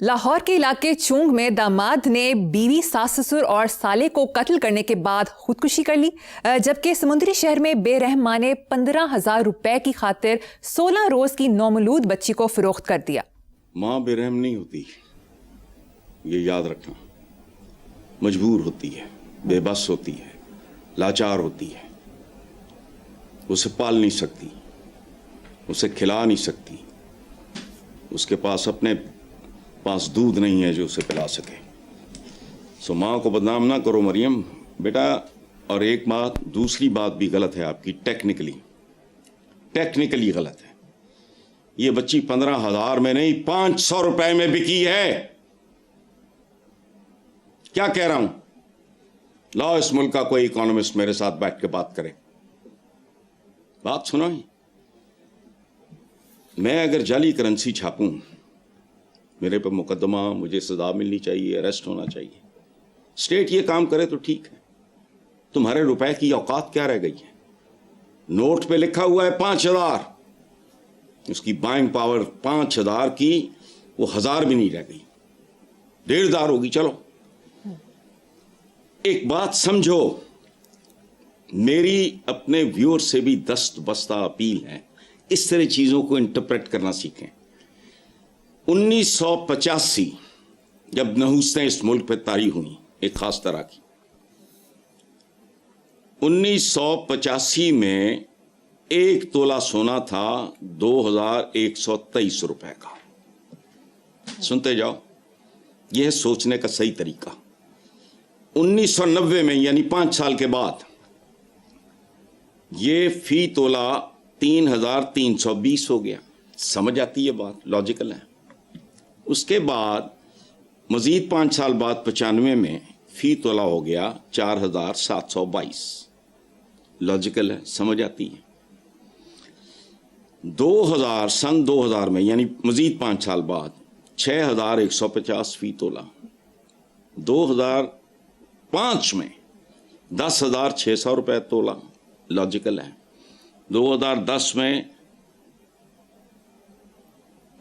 لاہور کے علاقے چونگ میں داماد نے بیوی، ساس سسر اور سالے کو قتل کرنے کے بعد خودکشی کر لی، جبکہ سمندری شہر میں بے رحم ماں نے 15,000 روپے کی خاطر 16 روز کی نومولود بچی کو فروخت کر دیا۔ ماں بے رحم نہیں ہوتی، یہ یاد رکھنا، مجبور ہوتی ہے، بے بس ہوتی ہے، لاچار ہوتی ہے، اسے پال نہیں سکتی، اسے کھلا نہیں سکتی، اس کے پاس اپنے پاس دودھ نہیں ہے جو اسے پلا سکے۔ سو ماں کو بدنام نہ کرو مریم بیٹا۔ اور ایک بات، دوسری بات بھی غلط ہے آپ کی، ٹیکنیکلی غلط ہے۔ یہ بچی 15,000 میں نہیں 500 روپے میں بکی ہے۔ کیا کہہ رہا ہوں؟ لاؤ اس ملک کا کوئی اکانومسٹ میرے ساتھ بیٹھ کے بات کرے، بات سنو۔ میں اگر جعلی کرنسی چھاپوں، میرے پہ مقدمہ، مجھے سزا ملنی چاہیے، اریسٹ ہونا چاہیے۔ اسٹیٹ یہ کام کرے تو ٹھیک ہے، تمہارے روپے کی اوقات کیا رہ گئی ہے؟ نوٹ پہ لکھا ہوا ہے 5,000، اس کی بائنگ پاور 5,000 کی، وہ 1,000 بھی نہیں رہ گئی، 1,500 ہوگی۔ چلو ایک بات سمجھو، میری اپنے ویور سے بھی دست بستہ اپیل ہے، اس طرح چیزوں کو انٹرپریٹ کرنا سیکھیں۔ 1985 جب نحوستیں اس ملک پہ طاری ہوئیں ایک خاص طرح کی، 1985 میں 1 تولہ سونا تھا 2,123 روپے کا۔ سنتے جاؤ، یہ ہے سوچنے کا صحیح طریقہ۔ 1990 میں یعنی 5 سال کے بعد یہ فی تولہ 3,320 ہو گیا۔ سمجھ آتی ہے بات، لاجیکل ہے۔ اس کے بعد مزید 5 سال بعد 95 میں فی تولہ ہو گیا 4,722۔ لاجیکل ہے، سمجھ آتی ہے۔ سن 2000 میں یعنی مزید 5 سال بعد 6,150 فی تولہ۔ 2005 میں 10,600 روپے تولہ، لاجیکل ہے۔ 2010 میں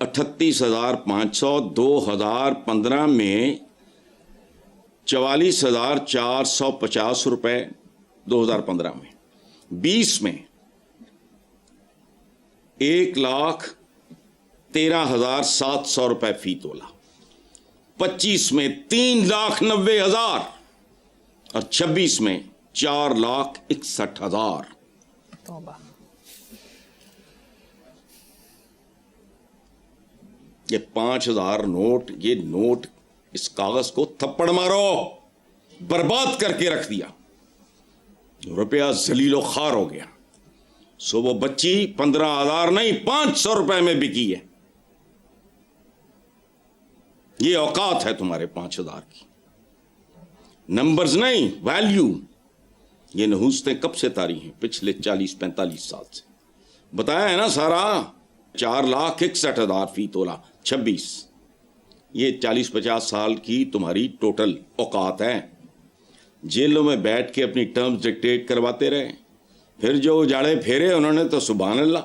38,500، 2015 میں 44,450 روپے 2015 میں، 20 میں 1,13,700 روپے فی تولہ، 25 میں 3,90,000 اور 26 میں 4,61,000۔ توبہ۔ یہ 5,000 نوٹ، یہ نوٹ، اس کاغذ کو تھپڑ مارو، برباد کر کے رکھ دیا، روپیہ ذلیل و خوار ہو گیا۔ سو وہ بچی 15,000 نہیں 500 روپے میں بکی ہے۔ یہ اوقات ہے تمہارے 5,000 کی، نمبرز نہیں، ویلیو۔ یہ نحوستیں کب سے طاری ہیں؟ پچھلے 40-45 سال سے بتایا ہے نا سارا۔ 4,61,000 فی تولہ 26۔ یہ 40-50 سال کی تمہاری ٹوٹل اوقات ہے۔ جیلوں میں بیٹھ کے اپنی ٹرمز ڈکٹیٹ کرواتے رہے، پھر جو اجاڑے پھیرے انہوں نے تو سبحان اللہ۔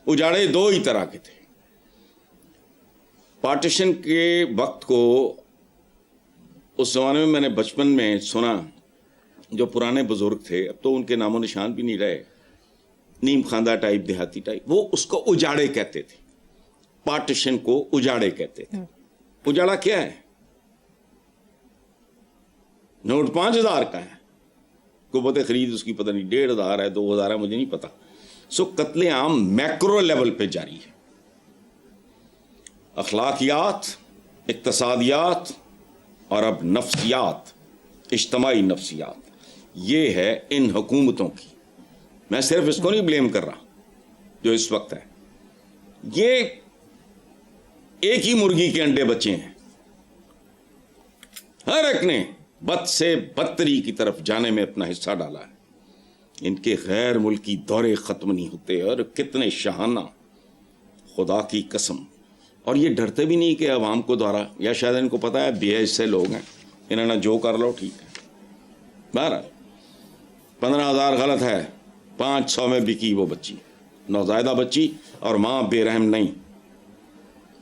اجاڑے 2 ہی طرح کے تھے۔ پارٹیشن کے وقت کو، اس زمانے میں نے بچپن میں سنا، جو پرانے بزرگ تھے، اب تو ان کے نام و نشان بھی نہیں رہے، نیم خاندہ ٹائپ، دیہاتی ٹائپ، وہ اس کو اجاڑے کہتے تھے۔ پارٹیشن کو اجاڑے کہتے تھے۔ اجاڑا کیا ہے؟ نوٹ 5,000 کا ہے، قوت خرید اس کی پتہ نہیں 1,500 ہے، 2,000 ہے، مجھے نہیں پتا۔ سو قتل عام میکرو لیول پہ جاری ہے۔ اخلاقیات، اقتصادیات اور اب نفسیات، اجتماعی نفسیات، یہ ہے ان حکومتوں کی۔ میں صرف اس کو نہیں بلیم کر رہا جو اس وقت ہے، یہ ایک ہی مرغی کے انڈے بچے ہیں، ہر ایک نے بد سے بدتری کی طرف جانے میں اپنا حصہ ڈالا ہے۔ ان کے غیر ملکی دورے ختم نہیں ہوتے، اور کتنے شاہانہ، خدا کی قسم۔ اور یہ ڈرتے بھی نہیں کہ عوام کو دورہ، یا شاید ان کو پتا ہے بے حیث سے لوگ ہیں، انہوں نے جو کر لو ٹھیک ہے۔ بہرحال 15,000 غلط ہے، 500 میں بکی وہ بچی، نوزائیدہ بچی، اور ماں بے رحم نہیں،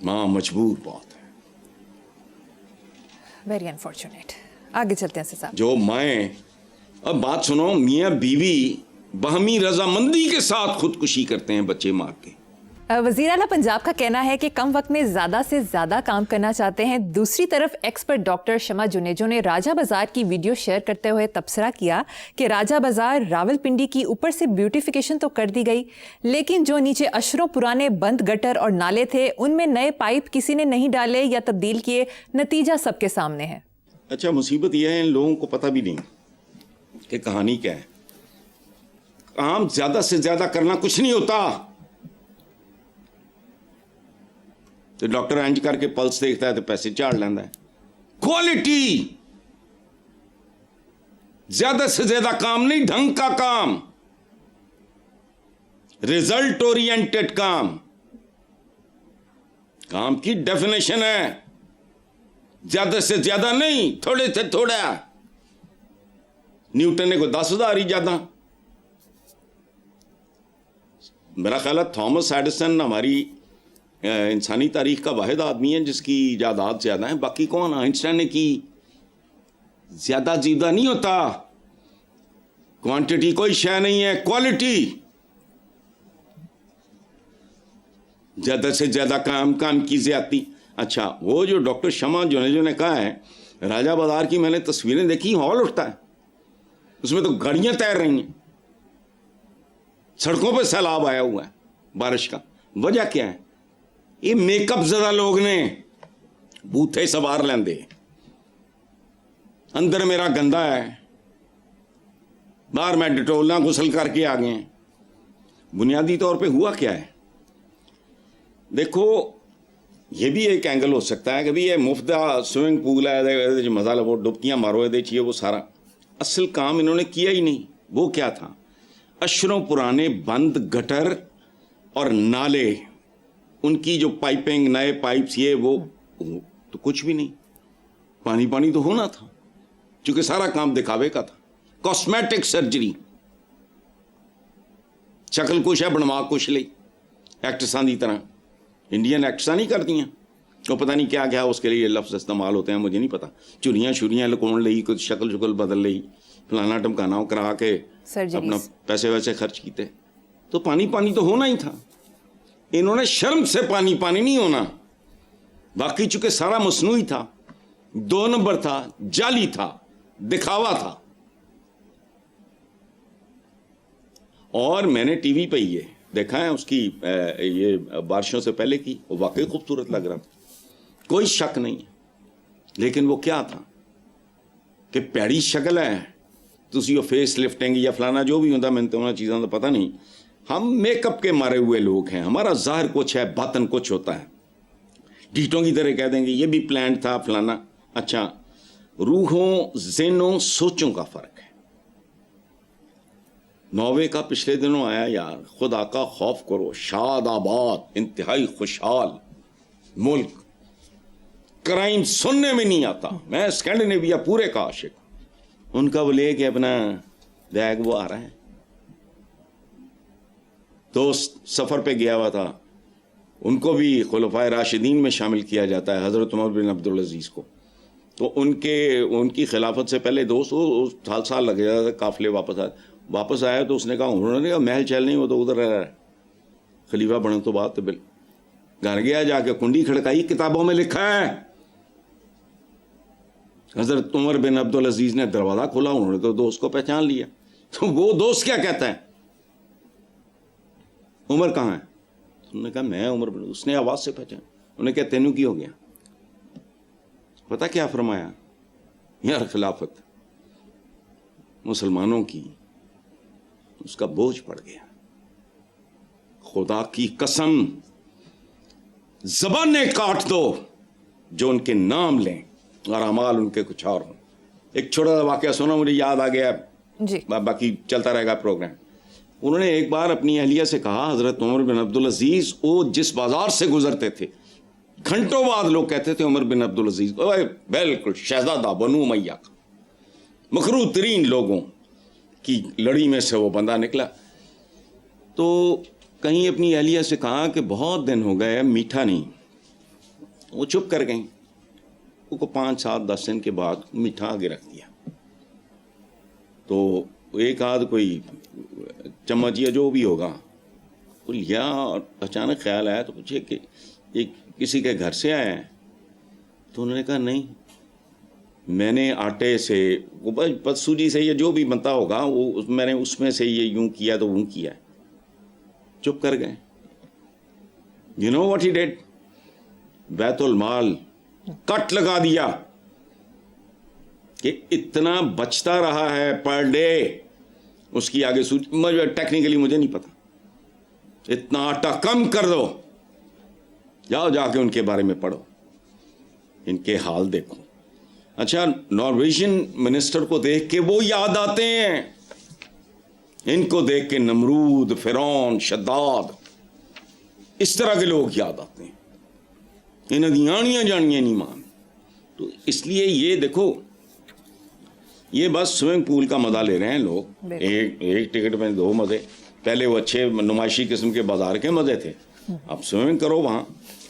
ماں مجبور بہت ہے۔ Very unfortunate. आगे चलते हैं साहब. जो माएँ, अब बात सुनो, मियाँ बीवी बाहमी रजामंदी के साथ खुदकुशी करते हैं बच्चे मार के. वज़ीर आला पंजाब का कहना है कि कम वक्त में ज़्यादा से ज़्यादा काम करना चाहते हैं. दूसरी तरफ एक्सपर्ट डॉक्टर शमा जुनेजो ने राजा बाजार की वीडियो शेयर करते हुए तबसरा किया कि राजा बाजार रावलपिंडी की ऊपर से ब्यूटिफिकेशन तो कर दी गई, लेकिन जो नीचे अशरों पुराने बंद गटर और नाले थे उनमें नए पाइप किसी ने नहीं डाले या तब्दील किए. नतीजा सबके सामने है. अच्छा, मुसीबत यह है इन लोगों को पता भी नहीं कि कहानी क्या है. काम ज्यादा से ज्यादा करना कुछ नहीं होता. तो डॉक्टर इंज करके पल्स देखता है तो पैसे झाड़ लेंदा है. क्वालिटी, ज्यादा से ज्यादा काम नहीं, ढंग का काम, रिजल्ट ओरिएंटेड काम. काम की डेफिनेशन है ज्यादा से ज्यादा नहीं, थोड़े से थोड़ा. न्यूटन ने को 10,000 ही ज्यादा. मेरा ख्याल है थॉमस एडिसन हमारी इंसानी तारीख का वाहिद आदमी है जिसकी इजादात ज्यादा है. बाकी कौन? आइंस्टाइन ने की. ज्यादा जीदा नहीं होता. क्वांटिटी कोई शय नहीं है, क्वालिटी. ज्यादा से ज्यादा काम की ज्यादती. अच्छा, वो जो डॉक्टर शमा जुनेजो ने कहा है, राजा बाजार की मैंने तस्वीरें देखी, हॉल उठता है. उसमें तो गाड़ियां तैर रही हैं, सड़कों पे सैलाब आया हुआ है बारिश का. वजह क्या है? ये मेकअप ज़रा लोग ने बूथे सवार लेंदे. अंदर मेरा गंदा है, बाहर मैं डिटोल ना गुसल करके आ गए. बुनियादी तौर पे हुआ क्या है? देखो, ये भी एक एंगल हो सकता है कि भी ये मुफ्त दा स्विमिंग पूल है, मजा लो, डुबकियां मारो, ये चाहिए वो सारा. असल काम इन्होंने किया ही नहीं. वो क्या था? अशरों पुराने बंद गटर और नाले, उनकी जो पाइपिंग, नए पाइप्स, ये वो तो कुछ भी नहीं. पानी पानी तो होना था, क्योंकि सारा काम दिखावे का था. कॉस्मेटिक सर्जरी, शक्ल कुछ है बनवा कुछ ले, एक्ट्रेसां की तरह. इंडियन एक्ट्रेसां नहीं करती हैं, तो पता नहीं क्या क्या उसके लिए लफ्ज़ इस्तेमाल होते हैं, मुझे नहीं पता. चुरियां शुरियां लुकाउण लई, कुछ शक्ल शुक्ल बदल लई, फलाना टमकाना करा के अपना पैसे वैसे खर्च किए. तो पानी पानी तो होना ही था. इन्होंने शर्म से पानी पानी नहीं होना. बाकी चूंकि सारा मसनूई था, 2 नंबर था, जाली था, दिखावा था. और मैंने टीवी पे ये देखा है उसकी ये बारिशों से पहले की, वो वाकई खूबसूरत लग रहा था, कोई शक नहीं है. लेकिन वो क्या था कि पैड़ी शक्ल है, तुसी वो फेस लिफ्टिंग या फलाना जो भी होता, मैंने तो उन्होंने चीज़ों का पता नहीं. हम मेकअप के मारे हुए लोग हैं. हमारा ज़ाहिर कुछ है, बातन कुछ होता है. डीटों की तरह कह देंगे ये भी प्लान था फलाना. अच्छा, रूहों, ज़हनों, सोचों का फ़र्क है. नॉर्वे का पिछले दिनों आया, यार खुदा का खौफ करो, शाद आबाद, इंतहाई खुशहाल मुल्क, क्राइम सुनने में नहीं आता. मैं स्कैंडिनेविया पूरे का आशिक. उनका वो लेके अपना बैग वो आ रहा है. दोस्त सफ़र पे गया हुआ था, उनको भी खुलफाए राशिदीन में शामिल किया जाता है, हज़रत उमर बिन अब्दुल अजीज़ को. तो उनकी खिलाफत से पहले दोस्त वो साल लग गया था. काफिले वापस आया तो उसने कहा, उन्होंने कहा महल चल नहीं, वो तो उधर रह रहा है. खलीफा बनने तो बात तो बिल घर गया, जाके कुंडी खड़काई, किताबों में लिखा है हज़रत उमर बिन अब्दुल अजीज़ ने दरवाज़ा खोला. उन्होंने तो दोस्त को पहचान लिया. तो वो दोस्त क्या कहता है, उमर कहाँ है? उन्होंने कहा मैं उमर बिन. उसने आवाज़ से पहचान. उन्होंने कहा तेनू की हो गया? पता क्या फरमाया? यार खिलाफत मुसलमानों की, उसका बोझ पड़ गया. खुदा की कसम, ज़बानें काट दो जो उनके नाम लें और अमाल उनके कुछ और हों. एक छोटा सा वाक़या सुना, मुझे याद आ गया जी, बाकी चलता रहेगा प्रोग्राम. उन्होंने एक बार अपनी अहलिया से कहा, हज़रत उमर बिन अब्दुल अजीज़ वो जिस बाजार से गुजरते थे, घंटों बाद लोग कहते थे उमर बिन अब्दुल अजीज़ बिल्कुल शहजादा बनु उमैया का, मकरू तरीन लोगों की लड़ी में से वो बंदा निकला. तो कहीं अपनी अहलिया से कहा कि बहुत दिन हो गए मीठा नहीं. वो चुप कर गई. کو 5-7-10 دن کے بعد میٹھا آگے رکھ دیا, تو ایک آدھ کوئی چمچ یا جو بھی ہوگا وہ لیا, اور اچانک خیال آیا تو پوچھے کہ یہ کسی کے گھر سے آیا ہے؟ تو انہوں نے کہا نہیں, میں نے آٹے سے وہ سوجی سے یا جو بھی بنتا ہوگا وہ میں نے اس میں سے یہ یوں کیا تو وہ کیا. چپ کر گئے. You know what he did? بیت المال کٹ لگا دیا کہ اتنا بچتا رہا ہے پر ڈے, اس کی آگے ٹیکنیکلی مجھے نہیں پتا, اتنا آٹا کم کر دو. جاؤ جا کے ان کے بارے میں پڑھو, ان کے حال دیکھو. اچھا, نارویجین منسٹر کو دیکھ کے وہ یاد آتے ہیں, ان کو دیکھ کے نمرود, فرعون, شداد, اس طرح کے لوگ یاد آتے ہیں. انہیں دیانیاں جانیاں نہیں مان. تو اس لیے یہ دیکھو, یہ بس سوئمنگ پول کا مزہ لے رہے ہیں لوگ. ایک ٹکٹ میں 2 مزے. پہلے وہ اچھے نمائشی قسم کے بازار کے مزے تھے, اب سوئمنگ کرو وہاں.